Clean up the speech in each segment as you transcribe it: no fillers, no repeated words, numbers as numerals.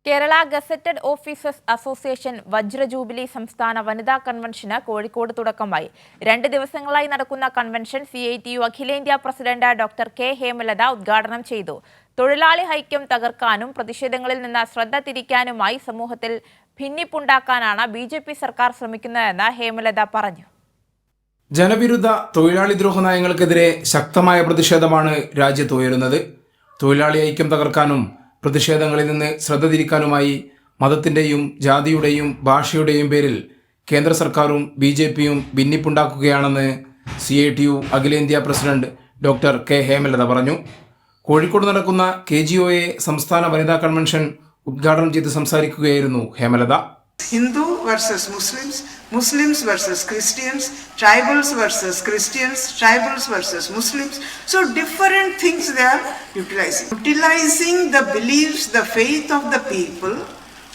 Kerala gazetted officers association വജ്ര jubilee സംസ്ഥാന വനിതാ കൺവെൻഷന് കോഴിക്കോട് തുടക്കമായി. 2 ദിവസങ്ങളായി നടക്കുന്ന കൺവെൻഷൻ CITU അഖിലേന്ത്യാ പ്രസിഡന്റ് ഡോക്ടർ കെ ഹേമലത ഉദ്ഘാടനം ചെയ്തു. തൊഴിലാളി ഐക്യം തകർക്കാനും പ്രതിഷേധങ്ങളിൽ നിന്ന് ശ്രദ്ധ തിരിക്കാനുമായി സമൂഹത്തിൽ ഭിന്നിപ്പുണ്ടാക്കാനാണ് BJP സർക്കാർ ശ്രമിക്കുന്നതെന്ന് ഹേമലത പറഞ്ഞു. ജനവിരുദ്ധ തൊഴിലാളി ദ്രോഹ നയങ്ങൾക്കെതിരെ ശക്തമായ പ്രതിഷേധമാണ് രാജ്യത്ത് ഉയരുന്നത്. തൊഴിലാളി ഐക്യം തകർക്കാനും പ്രതിഷേധങ്ങളിൽ നിന്ന് ശ്രദ്ധ തിരിക്കാനുമായി മതത്തിൻ്റെയും ജാതിയുടെയും ഭാഷയുടെയും പേരിൽ കേന്ദ്ര സർക്കാരും BJPയും ഭിന്നിപ്പുണ്ടാക്കുകയാണെന്ന് CITU അഖിലേന്ത്യാ പ്രസിഡന്റ് ഡോക്ടർ കെ ഹേമലത പറഞ്ഞു. കോഴിക്കോട് നടക്കുന്ന KGOA സംസ്ഥാന വനിതാ കൺവെൻഷൻ ഉദ്ഘാടനം ചെയ്ത് സംസാരിക്കുകയായിരുന്നു Hemalatha. Hindu versus Muslims, Muslims versus Christians, tribals versus Christians, tribals versus Muslims. So different things they are utilizing the beliefs, the faith of the people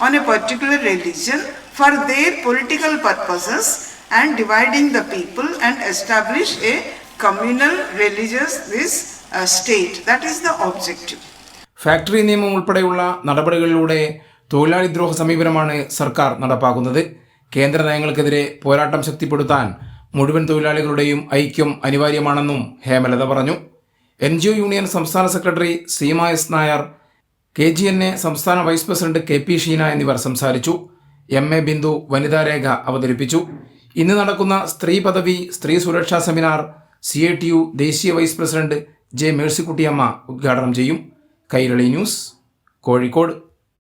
on a particular religion for their political purposes and dividing the people and establish a communal religious state. That is the objective. Factory നിയമം ഉൾപ്പെടെയുള്ള നടപടികളിലൂടെ തൊഴിലാളി ദ്രോഹ സമീപനമാണ് സർക്കാർ നടപ്പാക്കുന്നത്. കേന്ദ്ര നയങ്ങൾക്കെതിരെ പോരാട്ടം ശക്തിപ്പെടുത്താൻ മുഴുവൻ തൊഴിലാളികളുടെയും ഐക്യം അനിവാര്യമാണെന്നും ഹേമലത പറഞ്ഞു. NGO യൂണിയൻ സംസ്ഥാന secretary Seema S. Nair, KGNA സംസ്ഥാന വൈസ് പ്രസിഡന്റ് KP ഷീന എന്നിവർ സംസാരിച്ചു. MA ബിന്ദു വനിതാ രേഖ അവതരിപ്പിച്ചു. ഇന്ന് നടക്കുന്ന സ്ത്രീ പദവി സ്ത്രീ സുരക്ഷാ സെമിനാർ CITU ദേശീയ വൈസ് പ്രസിഡന്റ് J. മേഴ്സിക്കുട്ടിയമ്മ ഉദ്ഘാടനം ചെയ്യും. കൈരളി ന്യൂസ്, കോഴിക്കോട്.